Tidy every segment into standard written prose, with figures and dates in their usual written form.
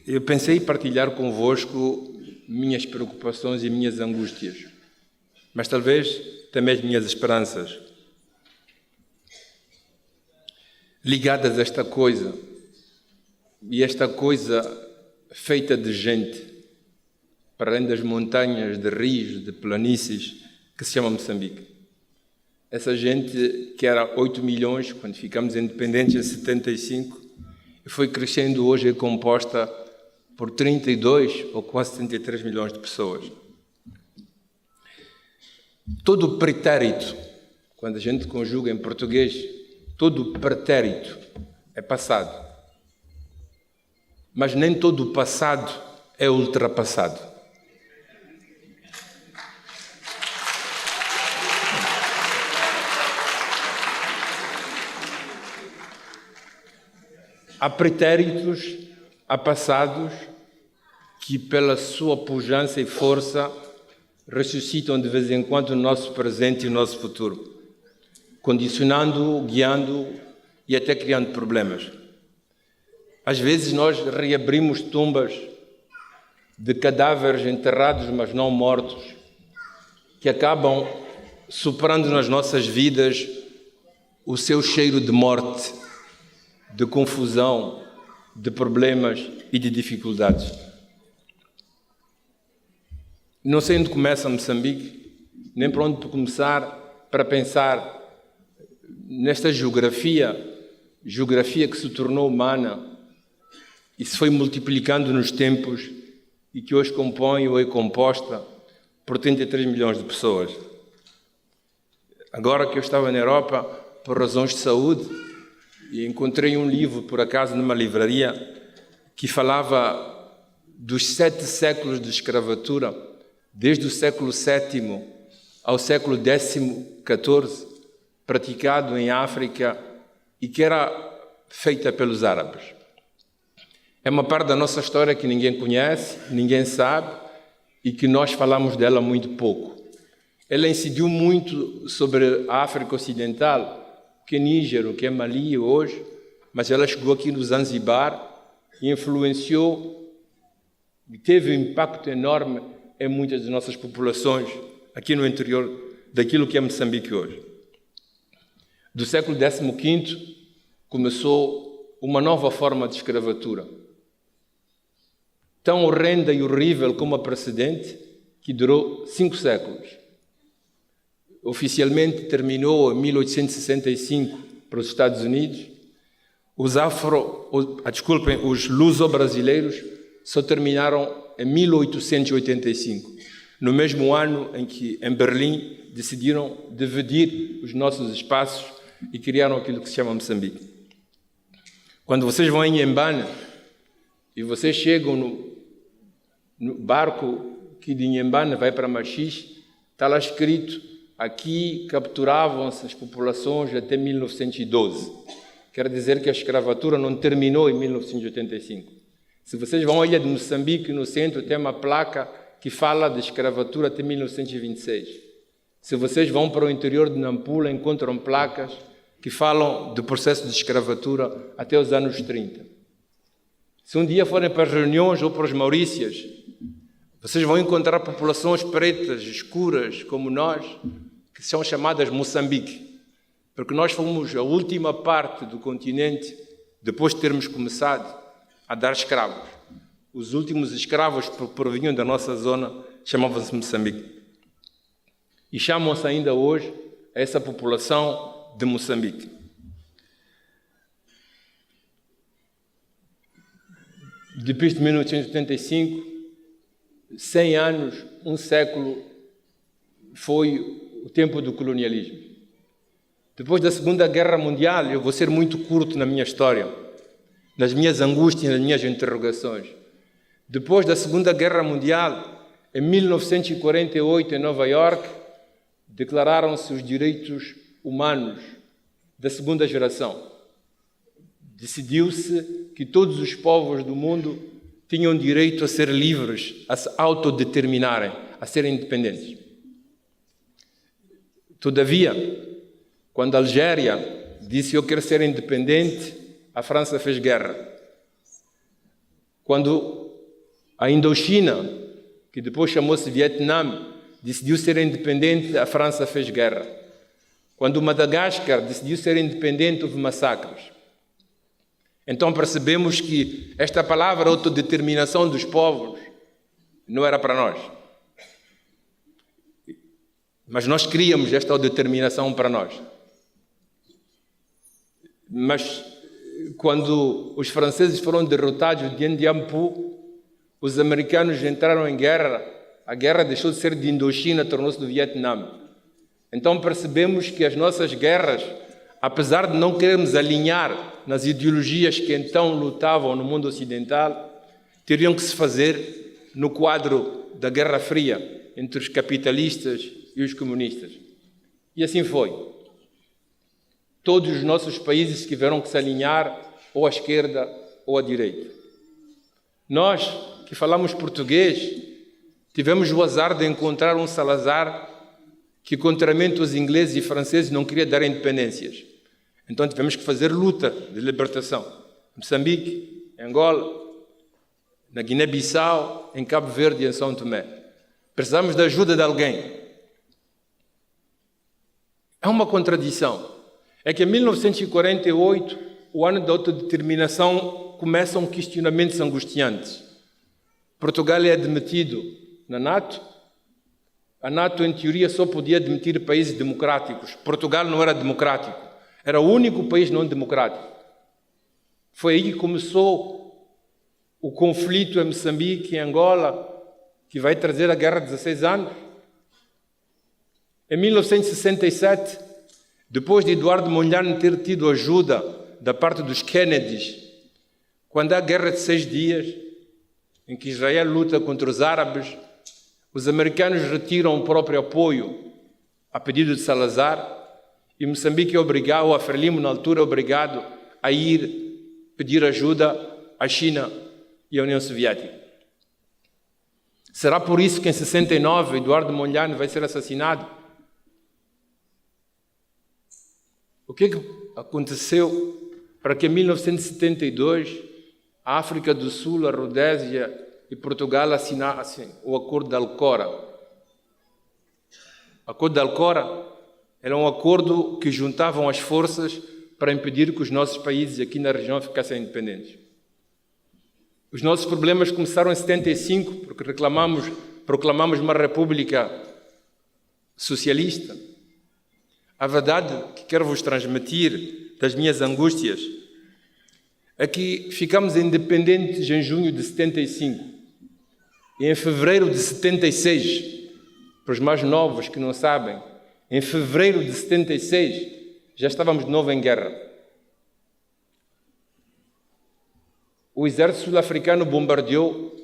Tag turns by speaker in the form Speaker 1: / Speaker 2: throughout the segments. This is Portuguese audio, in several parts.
Speaker 1: eu pensei em partilhar convosco minhas preocupações e minhas angústias, mas talvez também as minhas esperanças, ligadas a esta coisa, e esta coisa feita de gente, para além das montanhas, de rios, de planícies, que se chama Moçambique. Essa gente, que era 8 milhões, quando ficamos independentes em 75, foi crescendo, hoje é composta por 32 ou quase 33 milhões de pessoas. Todo o pretérito, quando a gente conjuga em português, todo o pretérito é passado. Mas nem todo o passado é ultrapassado. Há pretéritos, há passados que, pela sua pujança e força, ressuscitam de vez em quando o nosso presente e o nosso futuro, condicionando-o, guiando-o e até criando problemas. Às vezes nós reabrimos tumbas de cadáveres enterrados, mas não mortos, que acabam soprando nas nossas vidas o seu cheiro de morte, de confusão, de problemas e de dificuldades. Não sei onde começa Moçambique, nem por onde começar para pensar nesta geografia que se tornou humana e se foi multiplicando nos tempos e que hoje compõe ou é composta por 33 milhões de pessoas. Agora que eu estava na Europa por razões de saúde, e encontrei um livro, por acaso, numa livraria, que falava dos 7 séculos de escravatura, desde o século VII ao século XIV, praticado em África e que era feita pelos árabes. É uma parte da nossa história que ninguém conhece, ninguém sabe e que nós falamos dela muito pouco. Ela incidiu muito sobre a África Ocidental, que é Níger, o que é Mali hoje, mas ela chegou aqui no Zanzibar e influenciou e teve um impacto enorme em muitas das nossas populações aqui no interior daquilo que é Moçambique hoje. Do século XV começou uma nova forma de escravatura, tão horrenda e horrível como a precedente, que durou 5 séculos. Oficialmente terminou em 1865 para os Estados Unidos. Os luso-brasileiros só terminaram em 1885, no mesmo ano em que, em Berlim, decidiram dividir os nossos espaços e criaram aquilo que se chama Moçambique. Quando vocês vão em Inhambane e vocês chegam no barco que de Inhambane vai para Machixe, está lá escrito: aqui capturavam-se as populações até 1912. Quer dizer que a escravatura não terminou em 1985. Se vocês vão à ilha de Moçambique, no centro, tem uma placa que fala de escravatura até 1926. Se vocês vão para o interior de Nampula, encontram placas que falam do processo de escravatura até os anos 30. Se um dia forem para as reuniões ou para as Maurícias, vocês vão encontrar populações pretas, escuras, como nós, que são chamadas Moçambique, porque nós fomos a última parte do continente, depois de termos começado a dar escravos. Os últimos escravos que provinham da nossa zona chamavam-se Moçambique. E chamam-se ainda hoje a essa população de Moçambique. Depois de 1985, 100 anos, um século, foi o tempo do colonialismo. Depois da Segunda Guerra Mundial, eu vou ser muito curto na minha história, nas minhas angústias, nas minhas interrogações. Depois da Segunda Guerra Mundial, em 1948, em Nova Iorque, declararam-se os direitos humanos da segunda geração. Decidiu-se que todos os povos do mundo tinham direito a ser livres, a se autodeterminarem, a serem independentes. Todavia, quando a Algéria disse eu quero ser independente, a França fez guerra. Quando a Indochina, que depois chamou-se Vietnã, decidiu ser independente, a França fez guerra. Quando Madagascar decidiu ser independente, houve massacres. Então percebemos que esta palavra autodeterminação dos povos não era para nós. Mas nós queríamos esta autodeterminação para nós. Mas quando os franceses foram derrotados de Dien Bien Phu, os americanos entraram em guerra, a guerra deixou de ser de Indochina, tornou-se do Vietnã. Então percebemos que as nossas guerras, apesar de não querermos alinhar nas ideologias que então lutavam no mundo ocidental, teriam que se fazer no quadro da Guerra Fria entre os capitalistas e os comunistas. E assim foi. Todos os nossos países tiveram que se alinhar ou à esquerda ou à direita. Nós, que falamos português, tivemos o azar de encontrar um Salazar que, contrariamente aos ingleses e franceses, não queria dar independências. Então tivemos que fazer luta de libertação. Em Moçambique, em Angola, na Guiné-Bissau, em Cabo Verde e em São Tomé. Precisamos da ajuda de alguém. É uma contradição. É que em 1948, o ano da autodeterminação, começam questionamentos angustiantes. Portugal é admitido na NATO. A NATO, em teoria, só podia admitir países democráticos. Portugal não era democrático. Era o único país não democrático. Foi aí que começou o conflito em Moçambique e Angola, que vai trazer a Guerra de 16 anos. Em 1967, depois de Eduardo Mondlane ter tido ajuda da parte dos Kennedys, quando há a Guerra de 6 dias, em que Israel luta contra os árabes, os americanos retiram o próprio apoio a pedido de Salazar e Moçambique é obrigado, ou a Frelimo na altura é obrigado a ir pedir ajuda à China e à União Soviética. Será por isso que em 69 Eduardo Mondlane vai ser assassinado? O que aconteceu para que em 1972 a África do Sul, a Rodésia e Portugal assinassem o Acordo de Alcora? O Acordo de Alcora era um acordo que juntavam as forças para impedir que os nossos países aqui na região ficassem independentes. Os nossos problemas começaram em 75, porque proclamamos uma república socialista. A verdade que quero vos transmitir das minhas angústias é que ficamos independentes em junho de 75 e em fevereiro de 76, para os mais novos que não sabem, em fevereiro de 76 já estávamos de novo em guerra. O exército sul-africano bombardeou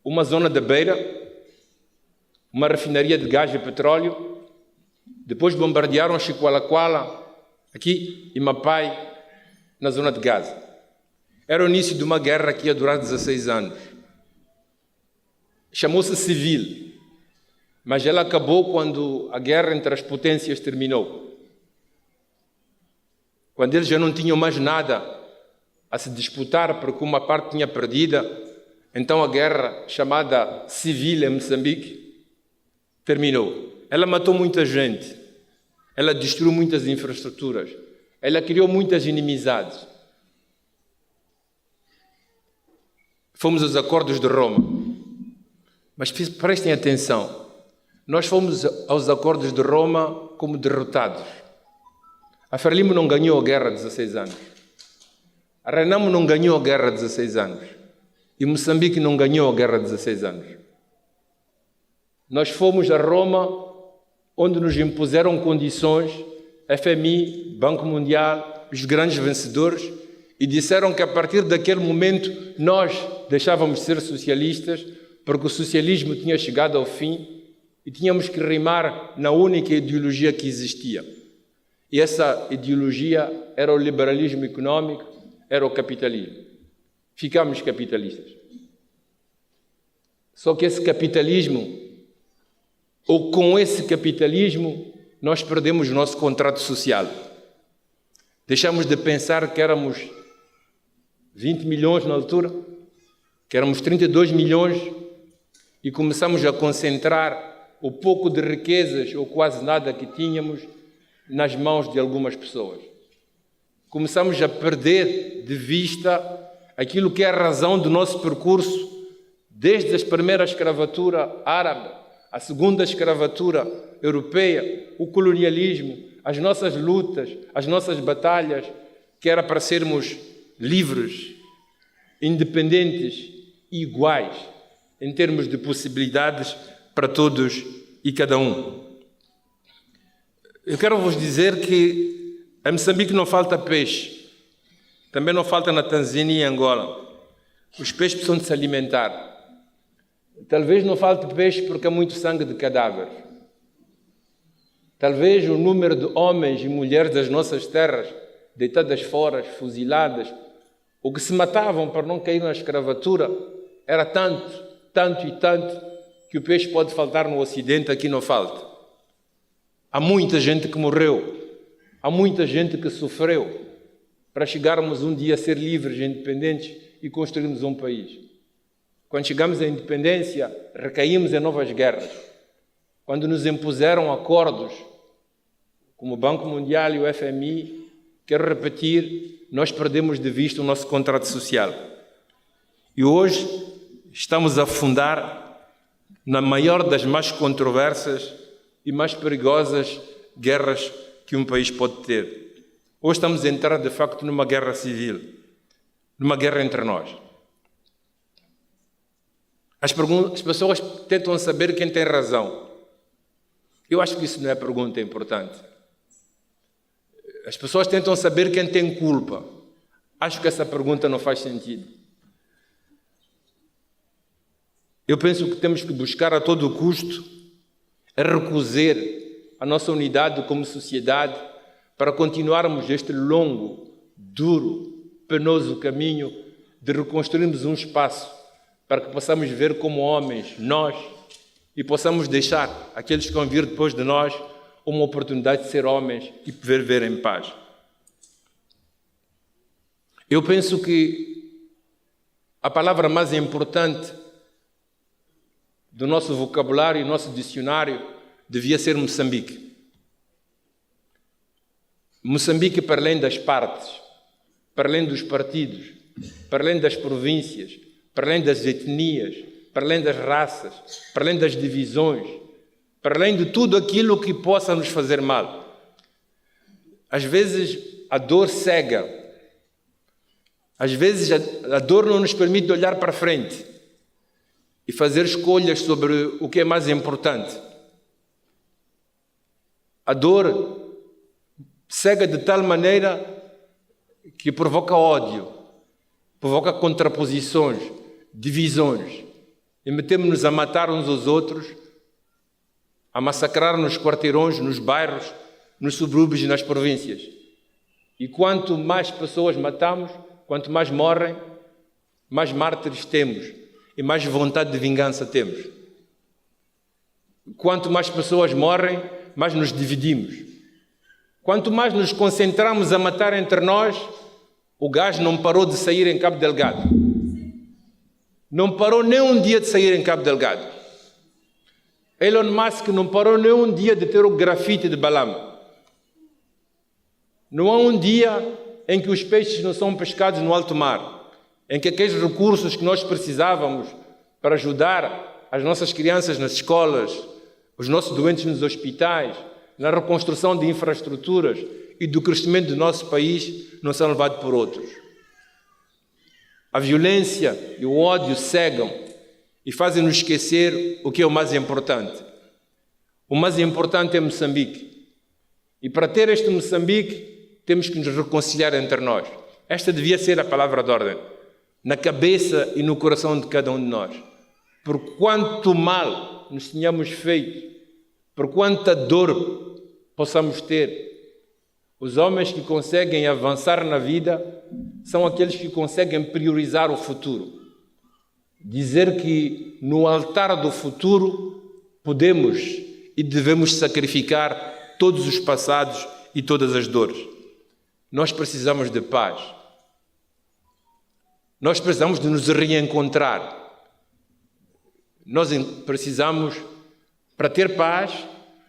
Speaker 1: uma zona da Beira, uma refinaria de gás e petróleo, depois bombardearam Chiqualaquala, aqui, e Mapai, na zona de Gaza. Era o início de uma guerra que ia durar 16 anos. Chamou-se civil, mas ela acabou quando a guerra entre as potências terminou. Quando eles já não tinham mais nada a se disputar porque uma parte tinha perdida, então a guerra chamada civil em Moçambique terminou. Ela matou muita gente, ela destruiu muitas infraestruturas, ela criou muitas inimizades. Fomos aos Acordos de Roma. Mas prestem atenção, nós fomos aos Acordos de Roma como derrotados. A Frelimo não ganhou a guerra há 16 anos. A Renamo não ganhou a guerra há 16 anos. E Moçambique não ganhou a guerra há 16 anos. Nós fomos a Roma, onde nos impuseram condições, FMI, Banco Mundial, os grandes vencedores, e disseram que a partir daquele momento nós deixávamos de ser socialistas, porque o socialismo tinha chegado ao fim e tínhamos que rimar na única ideologia que existia. E essa ideologia era o liberalismo econômico, era o capitalismo. Ficámos capitalistas. Só que esse capitalismo, ou com esse capitalismo, nós perdemos o nosso contrato social. Deixamos de pensar que éramos 20 milhões na altura, que éramos 32 milhões, e começamos a concentrar o pouco de riquezas ou quase nada que tínhamos nas mãos de algumas pessoas. Começamos a perder de vista aquilo que é a razão do nosso percurso, desde a primeira escravatura árabe, a segunda escravatura europeia, o colonialismo, as nossas lutas, as nossas batalhas, que era para sermos livres, independentes e iguais, em termos de possibilidades para todos e cada um. Eu quero vos dizer que em Moçambique não falta peixe, também não falta na Tanzânia e Angola. Os peixes precisam de se alimentar. Talvez não falte peixe porque há muito sangue de cadáver. Talvez o número de homens e mulheres das nossas terras, deitadas fora, fuziladas, ou que se matavam para não cair na escravatura, era tanto, que o peixe pode faltar no Ocidente, aqui não falta. Há muita gente que morreu, há muita gente que sofreu para chegarmos um dia a ser livres e independentes e construirmos um país. Quando chegamos à independência, recaímos em novas guerras. Quando nos impuseram acordos, como o Banco Mundial e o FMI, quero repetir, nós perdemos de vista o nosso contrato social. E hoje estamos a afundar na maior das mais controversas e mais perigosas guerras que um país pode ter. Hoje estamos a entrar, de facto, numa guerra civil, numa guerra entre nós. As pessoas tentam saber quem tem razão. Eu acho que isso não é pergunta importante. As pessoas tentam saber quem tem culpa. Acho que essa pergunta não faz sentido. Eu penso que temos que buscar a todo custo recusar a nossa unidade como sociedade para continuarmos este longo, duro, penoso caminho de reconstruirmos um espaço para que possamos ver como homens, nós, e possamos deixar aqueles que vão vir depois de nós uma oportunidade de ser homens e poder viver em paz. Eu penso que a palavra mais importante do nosso vocabulário e nosso dicionário devia ser Moçambique. Moçambique, para além das partes, para além dos partidos, para além das províncias, para além das etnias, para além das raças, para além das divisões, para além de tudo aquilo que possa nos fazer mal. Às vezes a dor cega, às vezes a dor não nos permite olhar para frente e fazer escolhas sobre o que é mais importante. A dor cega de tal maneira que provoca ódio, provoca contraposições, divisões, e metemos-nos a matar uns aos outros, a massacrar nos quarteirões, nos bairros, nos subúrbios e nas províncias. E quanto mais pessoas matamos, quanto mais morrem, mais mártires temos e mais vontade de vingança temos. Quanto mais pessoas morrem, mais nos dividimos. Quanto mais nos concentramos a matar entre nós, o gás não parou de sair em Cabo Delgado. Não parou nem um dia de sair em Cabo Delgado. Elon Musk não parou nem um dia de ter o grafite de Balama. Não há um dia em que os peixes não são pescados no alto mar, em que aqueles recursos que nós precisávamos para ajudar as nossas crianças nas escolas, os nossos doentes nos hospitais, na reconstrução de infraestruturas e do crescimento do nosso país, não são levados por outros. A violência e o ódio cegam e fazem-nos esquecer o que é o mais importante. O mais importante é Moçambique. E para ter este Moçambique, temos que nos reconciliar entre nós. Esta devia ser a palavra de ordem, na cabeça e no coração de cada um de nós. Por quanto mal nos tenhamos feito, por quanta dor possamos ter, os homens que conseguem avançar na vida são aqueles que conseguem priorizar o futuro. Dizer que no altar do futuro podemos e devemos sacrificar todos os passados e todas as dores. Nós precisamos de paz. Nós precisamos de nos reencontrar. Nós precisamos, para ter paz,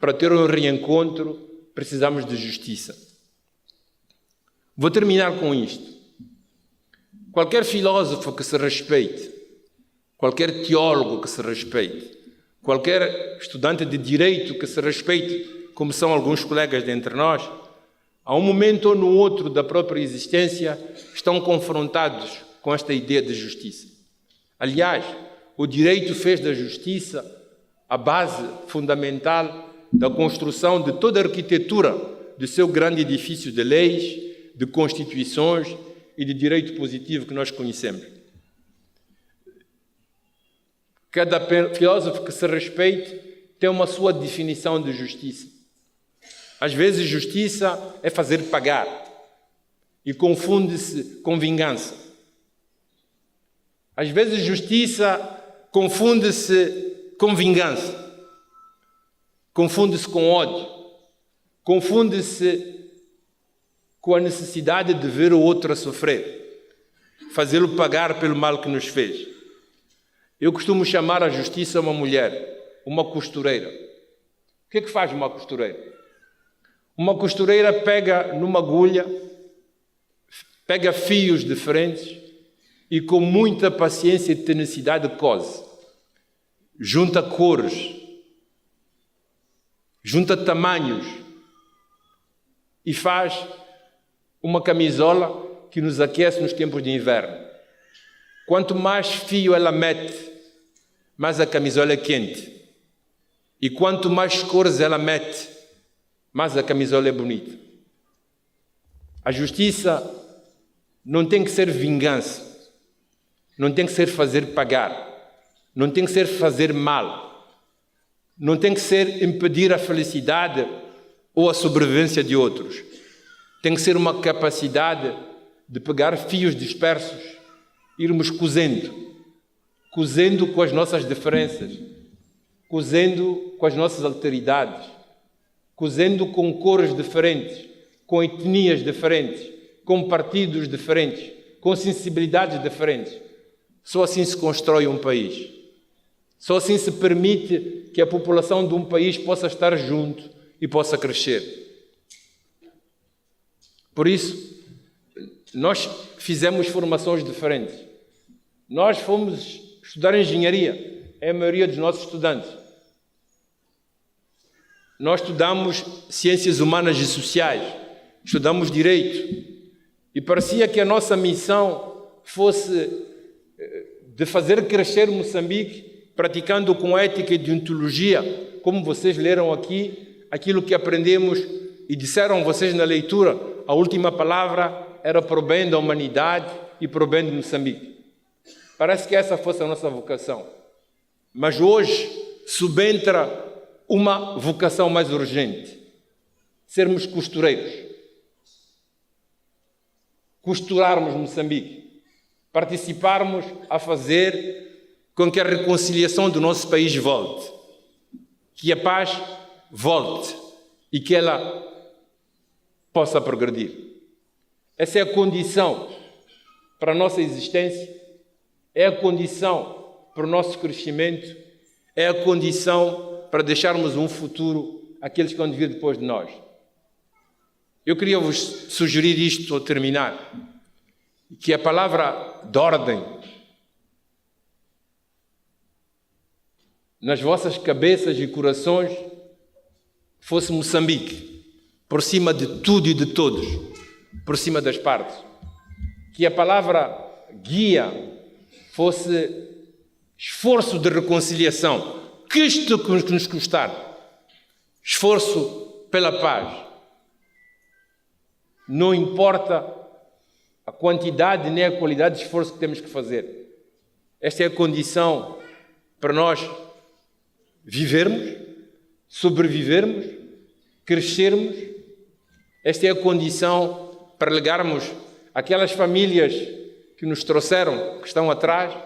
Speaker 1: para ter um reencontro, precisamos de justiça. Vou terminar com isto. Qualquer filósofo que se respeite, qualquer teólogo que se respeite, qualquer estudante de direito que se respeite, como são alguns colegas dentre nós, a um momento ou no outro da própria existência, estão confrontados com esta ideia de justiça. Aliás, o direito fez da justiça a base fundamental da construção de toda a arquitetura do seu grande edifício de leis, de constituições e de direito positivo que nós conhecemos. Cada filósofo que se respeite tem uma sua definição de justiça. Às vezes, justiça é fazer pagar e confunde-se com vingança. Às vezes, justiça confunde-se com vingança, confunde-se com ódio, confunde-se com a necessidade de ver o outro a sofrer, fazê-lo pagar pelo mal que nos fez. Eu costumo chamar a justiça uma mulher, uma costureira. O que é que faz uma costureira? Uma costureira pega numa agulha, pega fios diferentes e com muita paciência e tenacidade cose. Junta cores, junta tamanhos e faz uma camisola que nos aquece nos tempos de inverno. Quanto mais fio ela mete, mais a camisola é quente. E quanto mais cores ela mete, mais a camisola é bonita. A justiça não tem que ser vingança, não tem que ser fazer pagar, não tem que ser fazer mal, não tem que ser impedir a felicidade ou a sobrevivência de outros. Tem que ser uma capacidade de pegar fios dispersos, irmos cozendo com as nossas diferenças, cozendo com as nossas alteridades, cozendo com cores diferentes, com etnias diferentes, com partidos diferentes, com sensibilidades diferentes. Só assim se constrói um país. Só assim se permite que a população de um país possa estar junto e possa crescer. Por isso, nós fizemos formações diferentes. Nós fomos estudar engenharia, é a maioria dos nossos estudantes. Nós estudamos ciências humanas e sociais, estudamos direito. E parecia que a nossa missão fosse de fazer crescer Moçambique, praticando com ética e deontologia, como vocês leram aqui, aquilo que aprendemos e disseram vocês na leitura, a última palavra era para o bem da humanidade e para o bem de Moçambique. Parece que essa fosse a nossa vocação. Mas hoje subentra uma vocação mais urgente. Sermos costureiros. Costurarmos Moçambique. Participarmos a fazer com que a reconciliação do nosso país volte. Que a paz volte e que ela possa progredir. Essa é a condição para a nossa existência, é a condição para o nosso crescimento, é a condição para deixarmos um futuro àqueles que vão vir depois de nós. Eu queria vos sugerir isto ao terminar, que a palavra de ordem nas vossas cabeças e corações fosse Moçambique, por cima de tudo e de todos, por cima das partes. Que a palavra guia fosse esforço de reconciliação, que isto que nos custar, esforço pela paz. Não importa a quantidade nem a qualidade de esforço que temos que fazer. Esta é a condição para nós vivermos, sobrevivermos, crescermos. Esta é a condição para legarmos aquelas famílias que nos trouxeram, que estão atrás,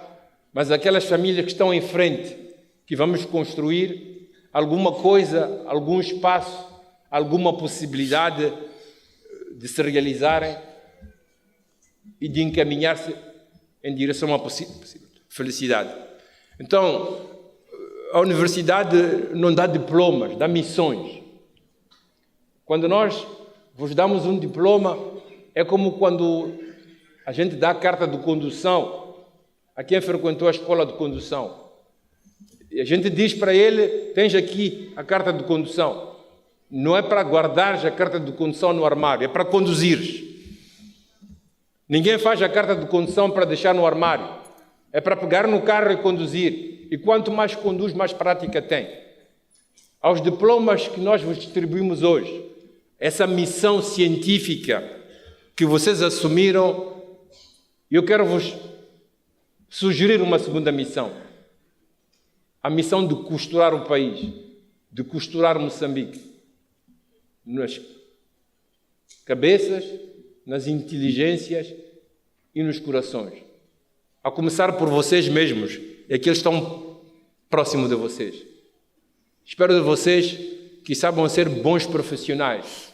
Speaker 1: mas aquelas famílias que estão em frente, que vamos construir alguma coisa, algum espaço, alguma possibilidade de se realizarem e de encaminhar-se em direção à possível felicidade. Então, a universidade não dá diplomas, dá missões. Quando nós vos damos um diploma, é como quando a gente dá a carta de condução a quem frequentou a escola de condução. E a gente diz para ele, tens aqui a carta de condução. Não é para guardares a carta de condução no armário, é para conduzires. Ninguém faz a carta de condução para deixar no armário. É para pegar no carro e conduzir. E quanto mais conduz, mais prática tem. Aos diplomas que nós vos distribuímos hoje, essa missão científica que vocês assumiram, eu quero vos sugerir uma segunda missão. A missão de costurar o país, de costurar Moçambique. Nas cabeças, nas inteligências e nos corações. A começar por vocês mesmos, e aqueles que estão próximos de vocês. Espero de vocês que saibam ser bons profissionais.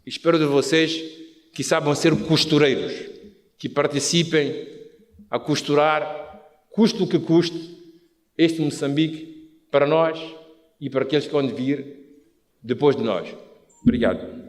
Speaker 1: Espero de vocês que saibam ser costureiros, que participem a costurar, custe o que custe, este Moçambique para nós e para aqueles que vão vir depois de nós. Obrigado.